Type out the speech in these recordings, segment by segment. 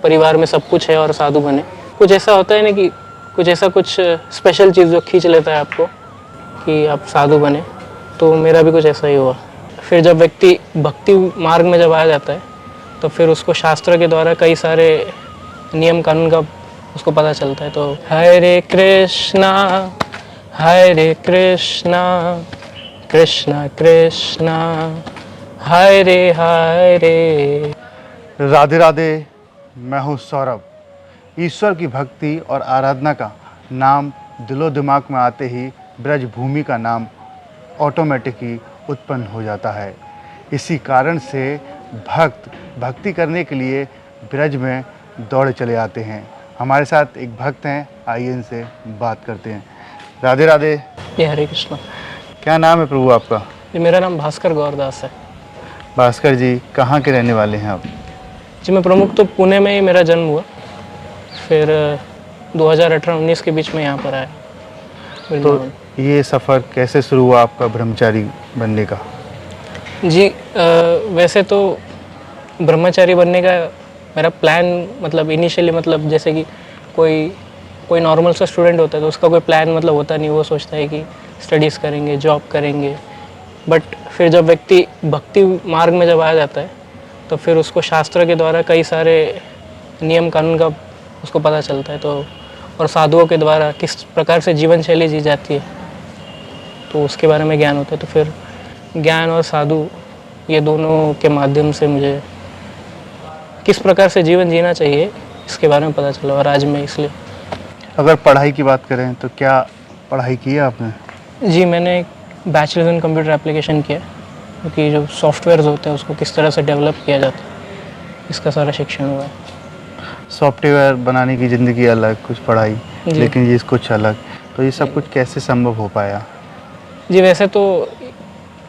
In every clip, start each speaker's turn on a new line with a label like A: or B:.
A: परिवार में सब कुछ है और साधु बने। कुछ ऐसा होता है ना कि कुछ स्पेशल चीज़ जो खींच लेता है आपको कि आप साधु बने, तो मेरा भी कुछ ऐसा ही हुआ। फिर जब व्यक्ति भक्ति मार्ग में जब आ जाता है तो फिर उसको शास्त्र के द्वारा कई सारे नियम कानून का उसको पता चलता है। तो हरे कृष्णा कृष्णा कृष्णा हरे हरे।
B: राधे राधे। मैं हूँ सौरभ। ईश्वर की भक्ति और आराधना का नाम दिलो दिमाग में आते ही ब्रज भूमि का नाम ऑटोमेटिक ही उत्पन्न हो जाता है। इसी कारण से भक्त भक्ति करने के लिए ब्रज में दौड़े चले आते हैं। हमारे साथ एक भक्त हैं, आइए इनसे बात करते हैं। राधे राधे।
A: ये हरे कृष्णा।
B: क्या नाम है प्रभु आपका?
A: जी मेरा नाम भास्कर गौरदास है।
B: भास्कर जी, कहाँ के रहने वाले हैं आप?
A: जी मैं प्रमुख तो पुणे में ही मेरा जन्म हुआ, फिर 2018-19 के बीच में यहाँ पर आया।
B: तो ये सफ़र कैसे शुरू हुआ आपका ब्रह्मचारी बनने का?
A: जी वैसे तो ब्रह्मचारी बनने का मेरा प्लान मतलब इनिशियली मतलब जैसे कि कोई नॉर्मल सा स्टूडेंट होता है तो उसका कोई प्लान मतलब होता नहीं, वो सोचता है कि स्टडीज़ करेंगे, जॉब करेंगे। बट फिर जब व्यक्ति भक्ति मार्ग में जब आ जाता है तो फिर उसको शास्त्र के द्वारा कई सारे नियम कानून का उसको पता चलता है। तो और साधुओं के द्वारा किस प्रकार से जीवन शैली जी जाती है तो उसके बारे में ज्ञान होता है। तो फिर ज्ञान और साधु ये दोनों के माध्यम से मुझे किस प्रकार से जीवन जीना चाहिए इसके बारे में पता चला। और आज मैं इसलिए
B: अगर पढ़ाई की बात करें तो क्या पढ़ाई की है आपने?
A: जी मैंने बैचलर्स इन कंप्यूटर एप्लीकेशन किया, क्योंकि जो सॉफ्टवेयर्स होते हैं उसको किस तरह से डेवलप किया जाता है इसका सारा शिक्षण हुआ है।
B: सॉफ्टवेयर बनाने की ज़िंदगी अलग, कुछ पढ़ाई, लेकिन ये कुछ अलग। तो ये सब कुछ कैसे संभव हो पाया?
A: जी वैसे तो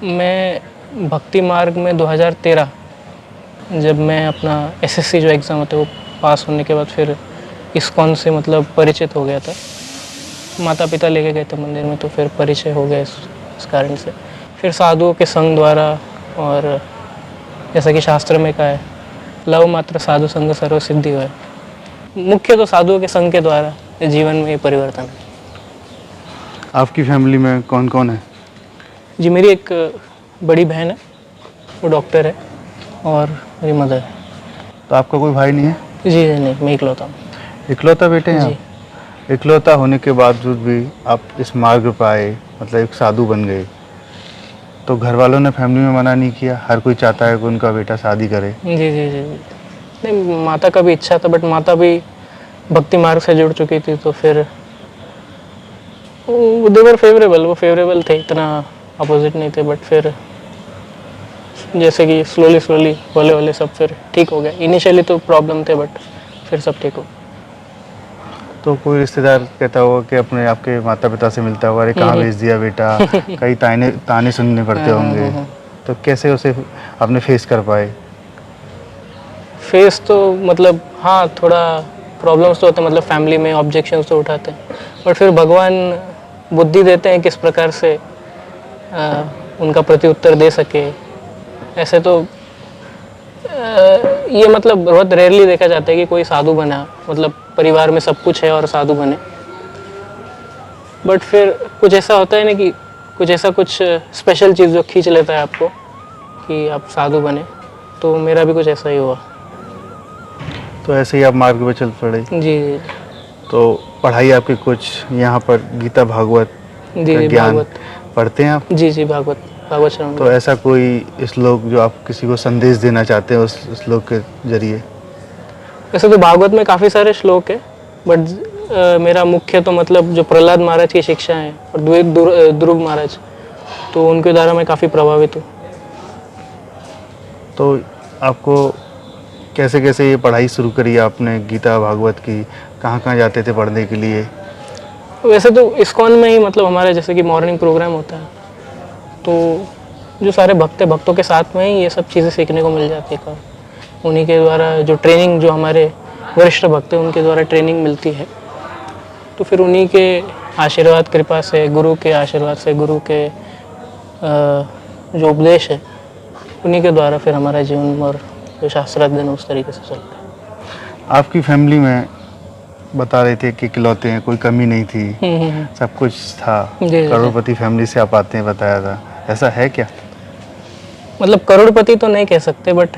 A: मैं भक्ति मार्ग में 2013 जब मैं अपना एसएससी जो एग्ज़ाम होता है वो पास होने के बाद फिर इस्कॉन से मतलब परिचित हो गया था। माता पिता लेके गए थे मंदिर में तो फिर परिचय हो गया इस कारण से। फिर साधुओं के संग द्वारा, और जैसा कि शास्त्र में कहा है लव मात्र साधु संग सर्व सिद्धि है, मुख्य तो साधुओं के संग के द्वारा जीवन में ये परिवर्तन है।
B: आपकी फैमिली में कौन कौन है?
A: जी मेरी एक बड़ी बहन है, वो डॉक्टर है, और मेरी मदर है।
B: तो आपका कोई भाई नहीं है?
A: जी नहीं, मैं इकलौता हूँ।
B: इकलौता बेटे हैं आप? इकलौता होने के बावजूद भी आप इस मार्ग पर आए, मतलब एक साधु बन गए। तो घर वालों ने फैमिली में मना नहीं किया? हर कोई चाहता है कि उनका बेटा शादी करे।
A: जी जी जी नहीं, माता का भी इच्छा था, बट माता भी भक्ति मार्ग से जुड़ चुकी थी तो फिर देवर फेवरेबल, वो फेवरेबल थे, इतना अपोजिट नहीं थे। बट फिर जैसे कि स्लोली हौले सब फिर ठीक हो गया। इनिशियली तो प्रॉब्लम थे बट फिर सब ठीक हो।
B: तो कोई रिश्तेदार कहता होगा कि अपने आपके माता पिता से मिलता होगा, अरे कहाँ भेज दिया बेटा, कई ताने सुनने पड़ते होंगे। तो कैसे उसे आपने फेस कर पाए?
A: फेस तो मतलब हाँ, थोड़ा प्रॉब्लम्स तो होते हैं, मतलब फैमिली में ऑब्जेक्शंस तो उठाते हैं, बट फिर भगवान बुद्धि देते हैं किस प्रकार से उनका प्रति उत्तर दे सके। ऐसे तो ये मतलब बहुत रेयरली देखा जाता है कि कोई साधु बना, मतलब परिवार में सब कुछ है और साधु बने। बट फिर कुछ ऐसा होता है ना कि कुछ स्पेशल चीज़ जो खींच लेता है आपको कि आप साधु बने, तो मेरा भी कुछ ऐसा ही हुआ।
B: तो ऐसे ही आप मार्ग पे चल पड़े?
A: जी।
B: तो पढ़ाई आपकी कुछ यहाँ पर गीता भागवत
A: जी
B: ज्ञान पढ़ते हैं आप?
A: जी भागवत श्रवण।
B: तो ऐसा कोई श्लोक जो आप किसी को संदेश देना चाहते हैं उस श्लोक के जरिए?
A: वैसे तो भागवत में काफ़ी सारे श्लोक है, बट मेरा मुख्य तो मतलब जो प्रहलाद महाराज की शिक्षा है और ध्रुव महाराज, तो उनके द्वारा मैं काफ़ी प्रभावित हूँ।
B: तो आपको कैसे कैसे ये पढ़ाई शुरू करी आपने गीता भागवत की? कहाँ जाते थे पढ़ने के लिए?
A: वैसे तो इस्कॉन में ही, मतलब हमारे जैसे कि मॉर्निंग प्रोग्राम होता है तो जो सारे भक्तों के साथ में ही ये सब चीज़ें सीखने को मिल जाती है। उन्हीं के द्वारा जो ट्रेनिंग, जो हमारे वरिष्ठ भक्त हैं उनके द्वारा ट्रेनिंग मिलती है, तो फिर उन्हीं के आशीर्वाद कृपा से, गुरु के आशीर्वाद से, गुरु के जो उपदेश है उन्हीं के द्वारा फिर हमारा जीवन और जो शास्त्र अध्ययन उस तरीके से चलता है।
B: आपकी फैमिली में बता रहे थे कि इकलौते हैं, कोई कमी नहीं थी, सब कुछ था,
A: जी, जी, जी।
B: करोड़पति फैमिली से आप आते हैं बताया था, ऐसा है क्या?
A: मतलब करोड़पति तो नहीं कह सकते, बट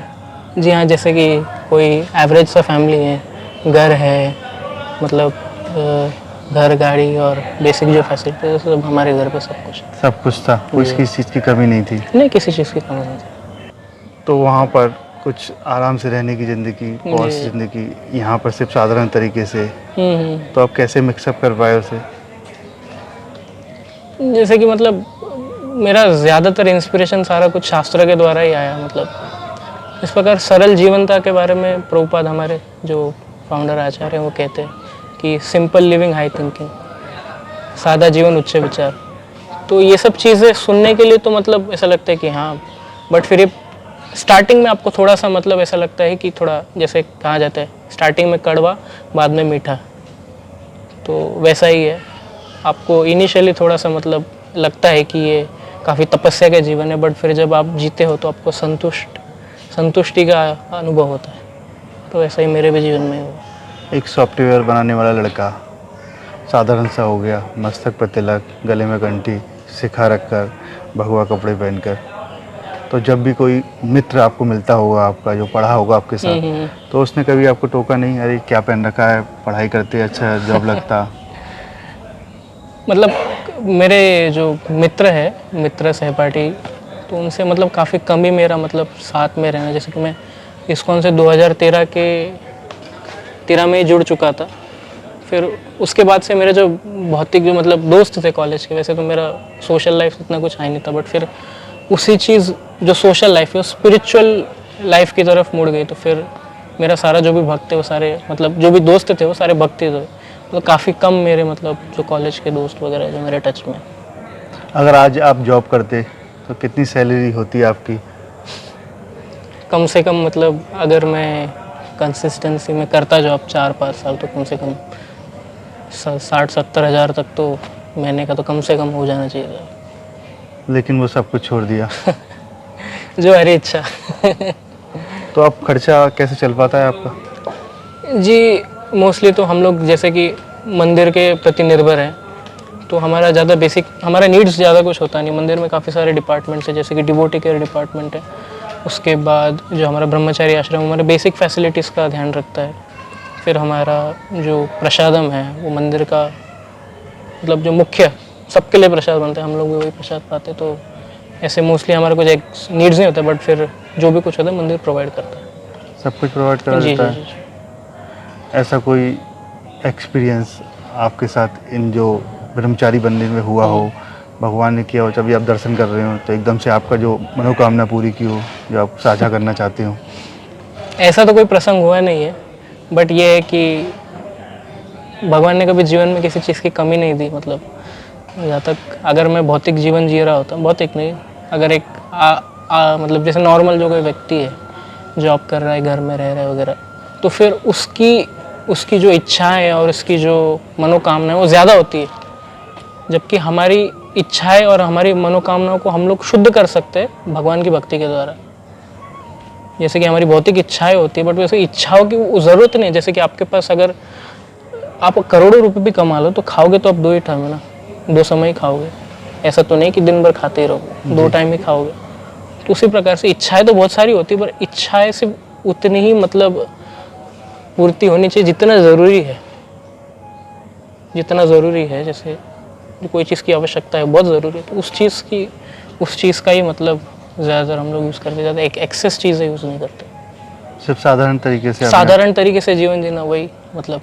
A: जी हाँ, जैसे कि कोई एवरेज सा फैमिली है, घर है, मतलब घर गाड़ी और बेसिक जो फैसिलिटी है सब हमारे घर पे सब कुछ है।
B: सब कुछ था, कोई
A: जी।
B: किसी चीज़ की कमी नहीं थी।
A: नहीं, किसी चीज़ की कमी नहीं थी।
B: तो वहाँ पर कुछ आराम से रहने की ज़िंदगी, पॉश
A: जी।
B: ज़िंदगी, यहाँ पर सिर्फ साधारण तरीके से,
A: हम्म।
B: तो आप कैसे मिक्सअप कर पाए उसे?
A: जैसे कि मतलब मेरा ज़्यादातर इंस्पिरेशन सारा कुछ शास्त्र के द्वारा ही आया। मतलब इस प्रकार सरल जीवनता के बारे में प्रभुपाद हमारे जो फाउंडर आचार्य हैं वो कहते हैं कि सिंपल लिविंग हाई थिंकिंग, सादा जीवन उच्च विचार। तो ये सब चीज़ें सुनने के लिए तो मतलब ऐसा लगता है कि हाँ, बट फिर ये स्टार्टिंग में आपको थोड़ा सा मतलब ऐसा लगता है कि थोड़ा जैसे कहा जाता है स्टार्टिंग में कड़वा बाद में मीठा, तो वैसा ही है। आपको इनिशियली थोड़ा सा मतलब लगता है कि ये काफ़ी तपस्या का जीवन है, बट फिर जब आप जीते हो तो आपको संतुष्टि का अनुभव होता है। तो ऐसा ही मेरे भी जीवन में हुआ।
B: एक सॉफ्टवेयर बनाने वाला लड़का, साधारण सा हो गया, मस्तक पर तिलक, गले में घंटी, सिखा रखकर, भगवा कपड़े पहनकर, तो जब भी कोई मित्र आपको मिलता होगा, आपका जो पढ़ा होगा आपके साथ, तो उसने कभी आपको टोका नहीं, अरे क्या पहन रखा है, पढ़ाई करते अच्छा जॉब लगता?
A: मतलब मेरे जो मित्र है, मित्र सहपाठी, तो उनसे मतलब काफ़ी कम ही मेरा मतलब साथ में रहना। जैसे कि मैं इस्कॉन से 2013 में ही जुड़ चुका था। फिर उसके बाद से मेरे जो भौतिक जो मतलब दोस्त थे कॉलेज के, वैसे तो मेरा सोशल लाइफ इतना कुछ है नहीं था, बट फिर उसी चीज़ जो सोशल लाइफ है वो स्पिरिचुअल लाइफ की तरफ मुड़ गई। तो फिर मेरा सारा जो भी भक्त थे वो सारे मतलब जो भी दोस्त थे वो सारे भक्त थे। तो काफ़ी कम मेरे मतलब जो कॉलेज के दोस्त वगैरह जो मेरे टच में।
B: अगर आज आप जॉब करते तो कितनी सैलरी होती है आपकी?
A: कम से कम मतलब अगर मैं कंसिस्टेंसी में करता जॉब 4-5 साल, तो कम से कम 60-70 हज़ार तक तो महीने का तो कम से कम हो जाना चाहिए।
B: लेकिन वो सब कुछ छोड़ दिया।
A: जो हरी इच्छा।
B: तो आप खर्चा कैसे चल पाता है आपका?
A: जी, मोस्टली तो हम लोग जैसे कि मंदिर के प्रति निर्भर हैं, तो हमारा ज़्यादा बेसिक हमारा नीड्स ज़्यादा कुछ होता नहीं। मंदिर में काफ़ी सारे डिपार्टमेंट्स हैं, जैसे कि डिवोटी केयर डिपार्टमेंट है, उसके बाद जो हमारा ब्रह्मचारी आश्रम हमारे बेसिक फैसिलिटीज़ का ध्यान रखता है। फिर हमारा जो प्रसादम है वो मंदिर का मतलब जो मुख्य सबके लिए प्रसाद बनता है, हम लोग भी वही प्रसाद पाते। तो ऐसे मोस्टली हमारा कुछ एक नीड्स नहीं होता, बट फिर जो भी कुछ होता है मंदिर प्रोवाइड करता है।
B: सब कुछ प्रोवाइड करा
A: जी
B: देता
A: जी
B: है?
A: जी।
B: ऐसा कोई एक्सपीरियंस आपके साथ इन जो ब्रह्मचारी बनने में हुआ हो, भगवान ने किया हो, जब भी आप दर्शन कर रहे हो तो एकदम से आपका जो मनोकामना पूरी की हो, जो आप साझा करना चाहते हो?
A: ऐसा तो कोई प्रसंग हुआ नहीं है, बट ये है कि भगवान ने कभी जीवन में किसी चीज़ की कमी नहीं दी। मतलब जहाँ तक अगर मैं भौतिक जीवन जी रहा होता, भौतिक नहीं, अगर एक मतलब जैसे नॉर्मल जो कोई व्यक्ति है, जॉब कर रहा है, घर में रह रहा है वगैरह, तो फिर उसकी जो इच्छाएं है और उसकी जो मनोकामना है वो ज़्यादा होती है। जबकि हमारी इच्छाएं और हमारी मनोकामनाओं को हम लोग शुद्ध कर सकते हैं भगवान की भक्ति के द्वारा। जैसे कि हमारी भौतिक इच्छाएं होती है, बट वैसे इच्छाओं की ज़रूरत नहीं। जैसे कि आपके पास अगर आप करोड़ों रुपए भी कमा लो तो खाओगे तो आप 2 ही टाइम है ना, 2 समय ही खाओगे। ऐसा तो नहीं कि दिन भर खाते ही रहोगे, 2 टाइम ही खाओगे। तो उसी प्रकार से इच्छाएं तो बहुत सारी होती है, पर इच्छाएं सिर्फ उतनी ही मतलब पूर्ति होनी चाहिए जितना ज़रूरी है। जितना ज़रूरी है, जैसे कोई चीज़ की आवश्यकता है, बहुत ज़रूरी है, तो उस चीज़ का ही मतलब ज़्यादातर हम लोग यूज़ करते, ज़्यादा एक एक्सेस चीज़ें यूज़ नहीं करते।
B: सिर्फ साधारण तरीके से
A: साधारण तरीके से जीवन जीना वही मतलब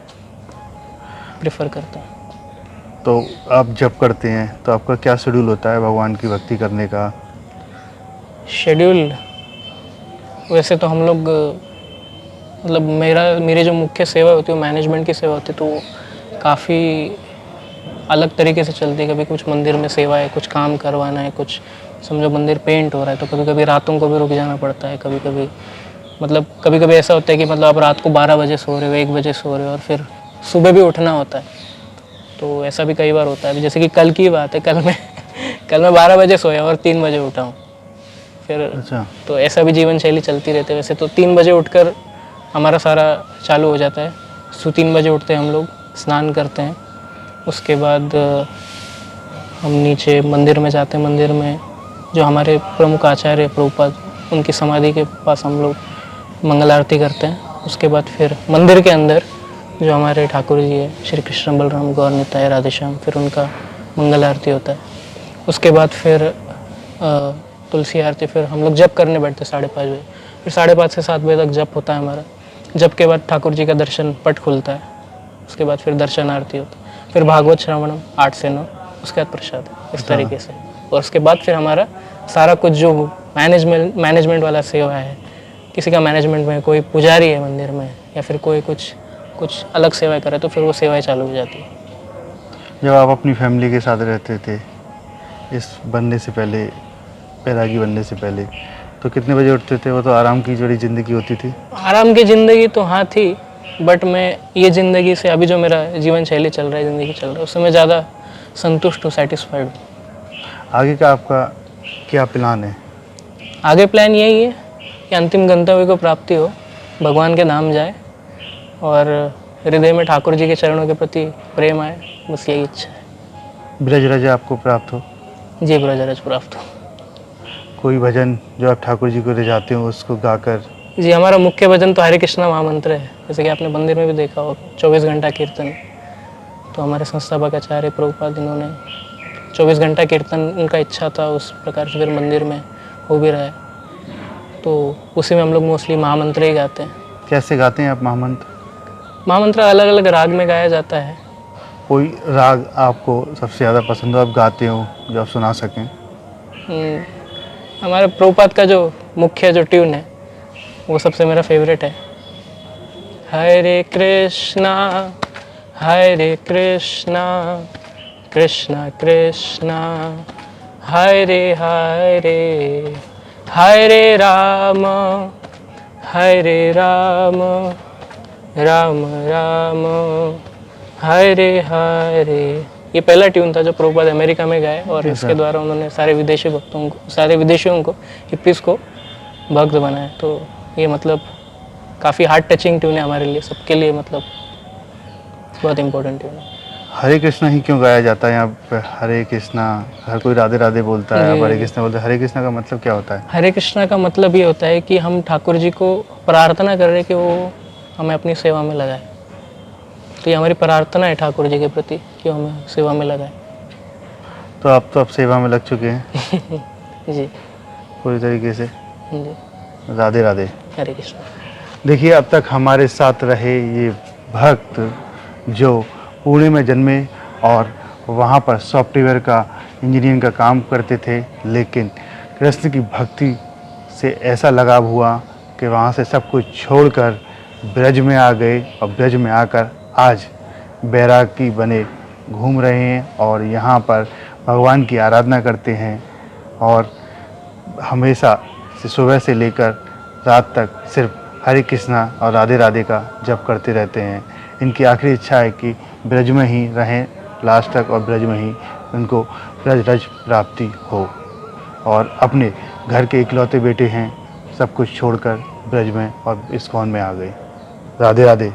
A: प्रेफर करते हैं।
B: तो आप जब करते हैं तो आपका क्या शेड्यूल होता है भगवान की भक्ति करने का?
A: शेड्यूल वैसे तो हम लोग मतलब मेरी जो मुख्य सेवा होती है वो मैनेजमेंट की सेवा होती है, तो वो काफ़ी अलग तरीके से चलती है। कभी कुछ मंदिर में सेवा है, कुछ काम करवाना है, कुछ समझो मंदिर पेंट हो रहा है, तो कभी कभी रातों को भी रुक जाना पड़ता है। कभी कभी ऐसा होता है कि मतलब आप रात को 12 बजे सो रहे हो, 1 बजे सो रहे हो और फिर सुबह भी उठना होता है। तो ऐसा भी कई बार होता है। जैसे कि कल की बात है, कल मैं 12 बजे सोया और 3 बजे उठा हूँ। फिर
B: अच्छा।
A: तो ऐसा भी जीवन शैली चलती रहती है। वैसे तो 3 बजे उठकर हमारा सारा चालू हो जाता है। 3 बजे उठते हैं हम लोग, स्नान करते हैं, उसके बाद हम नीचे मंदिर में जाते हैं। मंदिर में जो हमारे प्रमुख आचार्य प्रभुपाद, उनकी समाधि के पास हम लोग मंगल आरती करते हैं। उसके बाद फिर मंदिर के अंदर जो हमारे ठाकुर जी है, श्री कृष्ण बलराम गौर निताय राधेश्याम, फिर उनका मंगल आरती होता है। उसके बाद फिर तुलसी आरती, फिर हम लोग जप करने बैठते हैं 5:30 बजे। फिर 5:30 से 7 बजे तक जप होता है हमारा। जप के बाद ठाकुर जी का दर्शन पट खुलता है। उसके बाद फिर दर्शन आरती होता है, फिर भागवत श्रवणम 8 से 9, उसके बाद प्रसाद, इस तरीके से। और उसके बाद फिर हमारा सारा कुछ जो मैनेजमेंट वाला सेवा है, किसी का मैनेजमेंट में कोई पुजारी है मंदिर में, या फिर कोई कुछ अलग सेवाएं करे, तो फिर वो सेवाएं चालू हो जाती है।
B: जब आप अपनी फैमिली के साथ रहते थे इस बनने से पहले, बैरागी बनने से पहले, तो कितने बजे उठते थे? वो तो आराम की जोड़ी ज़िंदगी होती थी।
A: आराम की ज़िंदगी तो हाँ थी, बट मैं ये ज़िंदगी से, अभी जो मेरा जीवन शैली चल रहा है, ज़िंदगी चल रहा है, उससे मैं ज़्यादा संतुष्ट हूँ, सेटिस्फाइड हूँ।
B: आगे का आपका क्या प्लान है?
A: आगे प्लान यही है कि अंतिम गंतव्य को प्राप्ति हो, भगवान के धाम जाए और हृदय में ठाकुर जी के चरणों के प्रति प्रेम आए, बस यही इच्छा है।
B: ब्रज रज आपको प्राप्त हो?
A: जी, ब्रजरज प्राप्त हो।
B: कोई भजन जो आप ठाकुर जी को ले जाते हो उसको गाकर?
A: जी, हमारा मुख्य भजन तो हरे कृष्णा महामंत्र है, जैसे कि आपने मंदिर में भी देखा हो, 24 घंटा कीर्तन। तो हमारे संस्थापक आचार्य प्रभुपाद, इन्होंने 24 घंटा कीर्तन, उनका इच्छा था, उस प्रकार से फिर मंदिर में हो भी रहा है। तो उसी में हम लोग मोस्टली महामंत्र ही गाते हैं।
B: कैसे गाते हैं आप महामंत्र?
A: महामंत्र अलग अलग राग में गाया जाता है।
B: कोई राग आपको सबसे ज़्यादा पसंद हो, आप गाते हो, जो आप सुना सकें?
A: हमारे प्रभुपाद का जो मुख्य जो ट्यून है, वो सबसे मेरा फेवरेट है। हरे कृष्णा कृष्णा कृष्णा हरे हरे, हरे राम राम राम हरे हरे। ये पहला ट्यून था जो प्रभुपाद अमेरिका में गाए, और इसके द्वारा उन्होंने सारे विदेशियों को, हिप्पीज़ को भक्त बनाया। तो ये मतलब काफ़ी हार्ट टचिंग ट्यून है हमारे लिए, सबके लिए, मतलब बहुत इम्पोर्टेंट ट्यून है।
B: हरे कृष्णा ही क्यों गाया जाता है यहाँ पे? हरे कृष्णा, हर कोई राधे राधे बोलता है, आप हरे कृष्णा बोलते हैं। हरे कृष्णा का मतलब क्या होता है?
A: हरे कृष्णा का मतलब ये होता है कि हम ठाकुर जी को प्रार्थना कर रहे हैं कि वो हमें अपनी सेवा में लगाए। तो ये हमारी प्रार्थना है ठाकुर जी के प्रति कि वो हमें सेवा में लगाए।
B: तो आप तो अब सेवा में लग चुके हैं
A: जी,
B: पूरी तरीके से।
A: जी,
B: राधे राधे।
A: हरे कृष्णा।
B: देखिए, अब तक हमारे साथ रहे ये भक्त जो पुणे में जन्मे और वहाँ पर सॉफ्टवेयर का, इंजीनियरिंग का काम करते थे, लेकिन कृष्ण की भक्ति से ऐसा लगाव हुआ कि वहाँ से सब कुछ छोड़कर ब्रज में आ गए, और ब्रज में आकर आज बैरागी बने घूम रहे हैं और यहाँ पर भगवान की आराधना करते हैं, और हमेशा से सुबह से लेकर रात तक सिर्फ हरे कृष्णा और राधे राधे का जप करते रहते हैं। इनकी आखिरी इच्छा है कि ब्रज में ही रहें लास्ट तक, और ब्रज में ही उनको ब्रज रज प्राप्ति हो, और अपने घर के इकलौते बेटे हैं, सब कुछ छोड़कर ब्रज में और इस्कॉन में आ गए। राधे राधे।